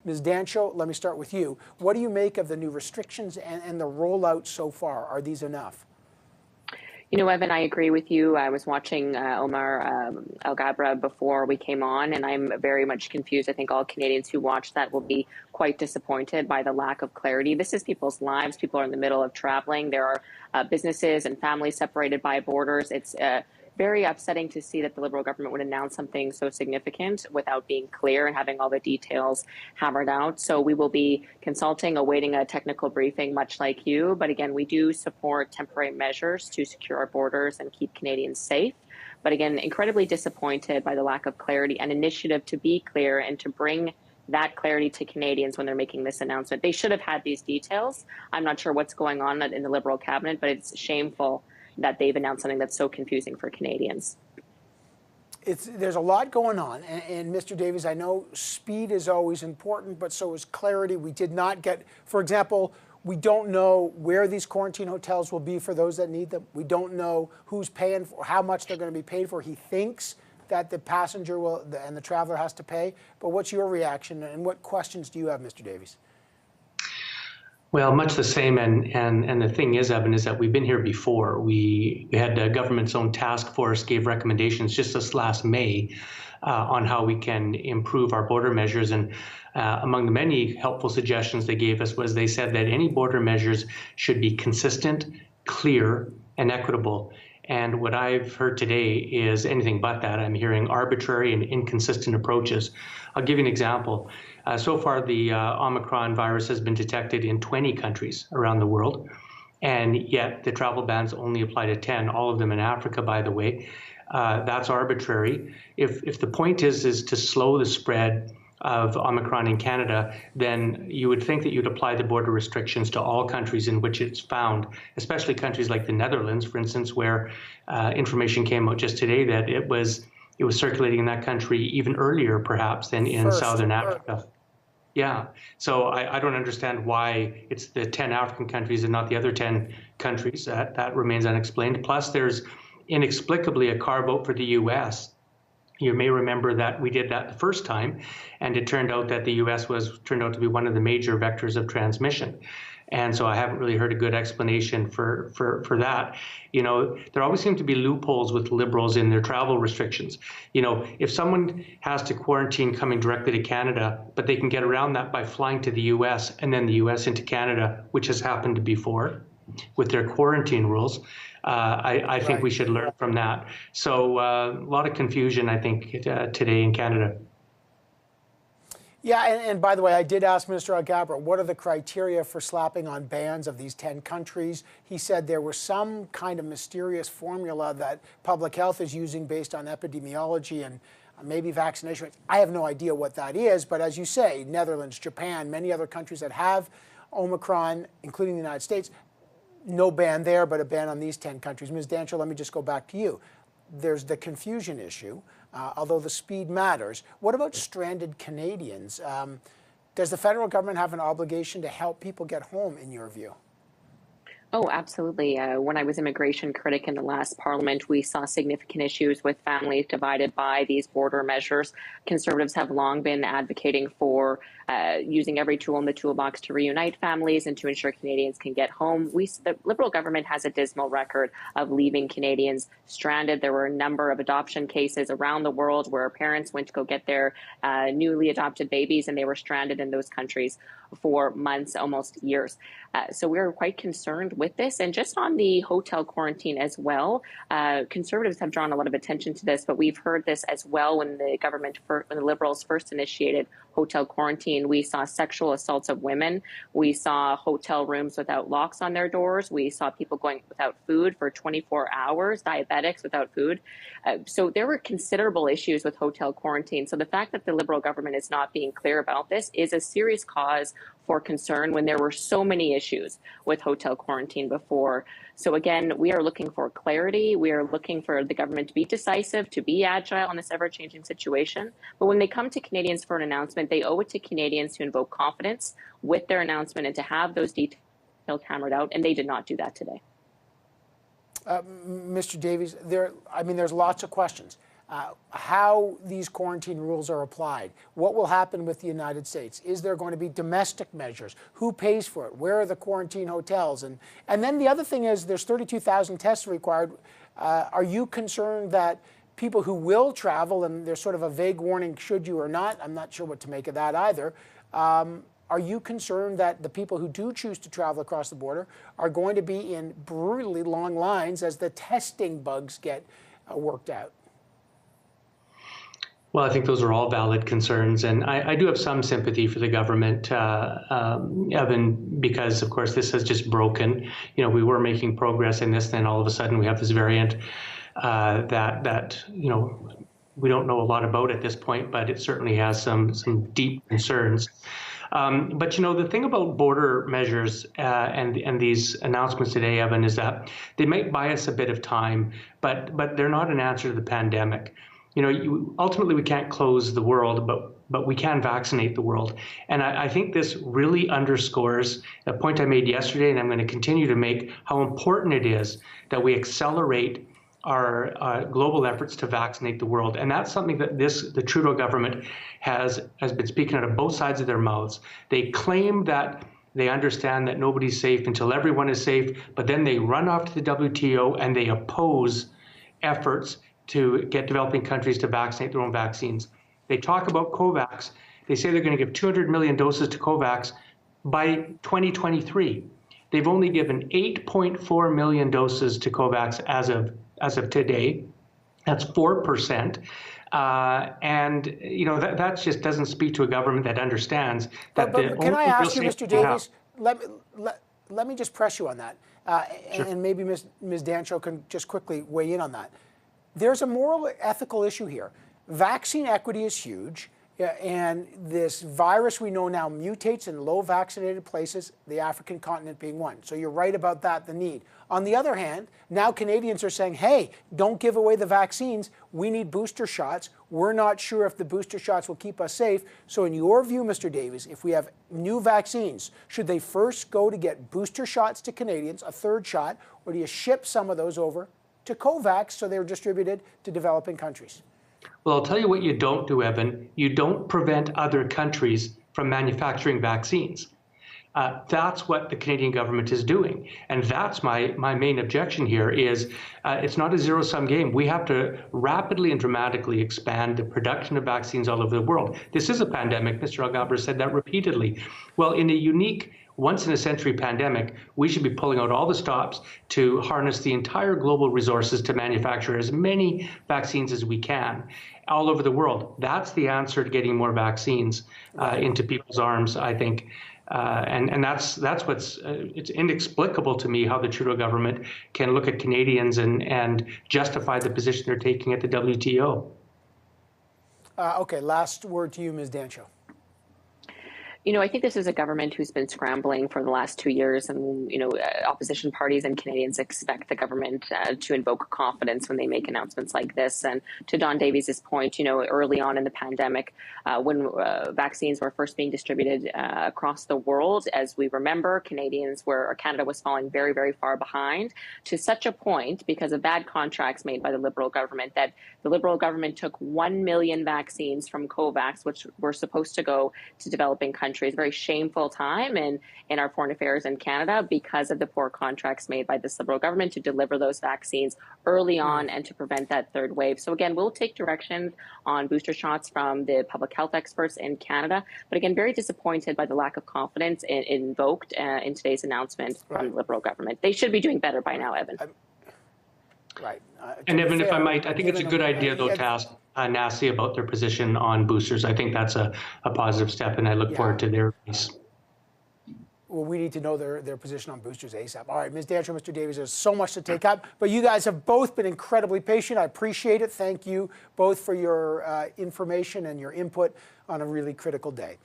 Ms. Dancho, let me start with you. What do you make of the new restrictions and the rollout so far? Are these enough? You know, Evan, I agree with you. I was watching Omar Al Gabra before we came on, and I'm very much confused. I think all Canadians who watch that will be quite disappointed by the lack of clarity. This is people's lives. People are in the middle of traveling. There are businesses and families separated by borders. It's very upsetting to see that the Liberal government would announce something so significant without being clear and having all the details hammered out. So we will be consulting, awaiting a technical briefing, much like you. But again, we do support temporary measures to secure our borders and keep Canadians safe. But again, incredibly disappointed by the lack of clarity and initiative to be clear and to bring that clarity to Canadians when they're making this announcement. They should have had these details. I'm not sure what's going on in the Liberal cabinet, but it's shameful that they've announced something that's so confusing for Canadians. There's a lot going on, and Mr. Davies, I know speed is always important, but so is clarity. We did not get, for example, we don't know where these quarantine hotels will be for those that need them. We don't know who's paying for, how much they're going to be paid for. He thinks that the passenger will and the traveler has to pay, but what's your reaction and what questions do you have, Mr. Davies? Well, much the same, and the thing is, Evan, is that we've been here before. We had the government's own task force gave recommendations just this last May on how we can improve our border measures. And among the many helpful suggestions they gave us was they said that any border measures should be consistent, clear, and equitable. And what I've heard today is anything but that. I'm hearing arbitrary and inconsistent approaches. I'll give you an example. So far, the Omicron virus has been detected in 20 countries around the world, and yet the travel bans only apply to 10, all of them in Africa, by the way. That's arbitrary. If the point is to slow the spread of Omicron in Canada, then you would think that you'd apply the border restrictions to all countries in which it's found, especially countries like the Netherlands, for instance, where information came out just today that it was circulating in that country even earlier, perhaps, than in Southern Africa. Yeah, so I don't understand why it's the 10 African countries and not the other 10 countries. That remains unexplained. Plus, there's inexplicably a carve out for the U.S. You may remember that we did that the first time, and it turned out that the U.S. turned out to be one of the major vectors of transmission. And so I haven't really heard a good explanation for that. You know, there always seem to be loopholes with Liberals in their travel restrictions. You know, if someone has to quarantine coming directly to Canada, but they can get around that by flying to the U.S. and then the U.S. into Canada, which has happened before with their quarantine rules, I think we should learn from that. So a lot of confusion, I think, today in Canada. Yeah, and by the way, I did ask Minister Algabra, what are the criteria for slapping on bans of these 10 countries? He said there was some kind of mysterious formula that public health is using based on epidemiology and maybe vaccination rates. I have no idea what that is, but as you say, Netherlands, Japan, many other countries that have Omicron, including the United States, no ban there, but a ban on these 10 countries. Ms. Dancho, let me just go back to you. There's the confusion issue, although the speed matters. What about stranded Canadians? Does the federal government have an obligation to help people get home, in your view? Oh, absolutely. When I was immigration critic in the last parliament, we saw significant issues with families divided by these border measures. Conservatives have long been advocating for using every tool in the toolbox to reunite families and to ensure Canadians can get home. The Liberal government has a dismal record of leaving Canadians stranded. There were a number of adoption cases around the world where parents went to go get their newly adopted babies and they were stranded in those countries for months, almost years. So we're quite concerned with this. And just on the hotel quarantine as well, Conservatives have drawn a lot of attention to this, but we've heard this as well when when the Liberals first initiated hotel quarantine. We saw sexual assaults of women. We saw hotel rooms without locks on their doors. We saw people going without food for 24 hours, diabetics without food. So there were considerable issues with hotel quarantine. So the fact that the Liberal government is not being clear about this is a serious cause for concern when there were so many issues with hotel quarantine before. So again, we are looking for clarity. We are looking for the government to be decisive, to be agile in this ever-changing situation. But when they come to Canadians for an announcement, they owe it to Canadians to invoke confidence with their announcement and to have those details hammered out, and they did not do that today. Mr. Davies, there's lots of questions. how these quarantine rules are applied, what will happen with the United States. Is there going to be domestic measures? Who pays for it? Where are the quarantine hotels? And then the other thing is there's 32,000 tests required. Are you concerned that people who will travel, and there's sort of a vague warning, should you or not, I'm not sure what to make of that either, are you concerned that the people who do choose to travel across the border are going to be in brutally long lines as the testing bugs get worked out? Well, I think those are all valid concerns, and I do have some sympathy for the government, Evan, because of course this has just broken. You know, we were making progress in this, then all of a sudden we have this variant that you know, we don't know a lot about at this point, but it certainly has some deep concerns. But you know, the thing about border measures and these announcements today, Evan, is that they might buy us a bit of time, but they're not an answer to the pandemic. You know, ultimately we can't close the world, but we can vaccinate the world. And I think this really underscores a point I made yesterday, and I'm going to continue to make, how important it is that we accelerate our global efforts to vaccinate the world. And that's something that the Trudeau government has been speaking out of both sides of their mouths. They claim that they understand that nobody's safe until everyone is safe, but then they run off to the WTO and they oppose efforts to get developing countries to vaccinate their own vaccines. They talk about COVAX. They say they're going to give 200 million doses to COVAX by 2023. They've only given 8.4 million doses to COVAX as of today. That's 4%. And you know, that just doesn't speak to a government that understands that. But can I ask you, Mr. Davies? Let me just press you on that, Sure. and maybe Ms. Dancho can just quickly weigh in on that. There's a moral, ethical issue here. Vaccine equity is huge, and this virus we know now mutates in low vaccinated places, the African continent being one. So you're right about that, the need. On the other hand, now Canadians are saying, hey, don't give away the vaccines. We need booster shots. We're not sure if the booster shots will keep us safe. So in your view, Mr. Davies, if we have new vaccines, should they first go to get booster shots to Canadians, a third shot, or do you ship some of those over to COVAX so they're distributed to developing countries? Well, I'll tell you what you don't do, Evan. You don't prevent other countries from manufacturing vaccines. That's what the Canadian government is doing. And that's my main objection here is it's not a zero-sum game. We have to rapidly and dramatically expand the production of vaccines all over the world. This is a pandemic. Mr. Alghabra said that repeatedly. Well, in a unique once-in-a-century pandemic, we should be pulling out all the stops to harness the entire global resources to manufacture as many vaccines as we can all over the world. That's the answer to getting more vaccines into people's arms, I think. And that's what's it's inexplicable to me how the Trudeau government can look at Canadians and justify the position they're taking at the WTO. Okay, last word to you, Ms. Dancho. You know, I think this is a government who's been scrambling for the last 2 years, and you know, opposition parties and Canadians expect the government to invoke confidence when they make announcements like this. And to Don Davies' point, you know, early on in the pandemic, when vaccines were first being distributed across the world, as we remember, Canada was falling very, very far behind, to such a point because of bad contracts made by the Liberal government that the Liberal government took 1 million vaccines from COVAX, which were supposed to go to developing countries. A very shameful time in our foreign affairs in Canada because of the poor contracts made by this Liberal government to deliver those vaccines early on and to prevent that third wave. So again, we'll take directions on booster shots from the public health experts in Canada, but again, very disappointed by the lack of confidence invoked in today's announcement from the Liberal government. They should be doing better by now, Evan. Right. And Evan, if I might, I think it's a good idea, though, to ask NACI about their position on boosters. I think that's a positive step, and I look forward to their piece. Well, we need to know their position on boosters ASAP. All right, Ms. Dancho, Mr. Davies, there's so much to take up, but you guys have both been incredibly patient. I appreciate it. Thank you both for your information and your input on a really critical day.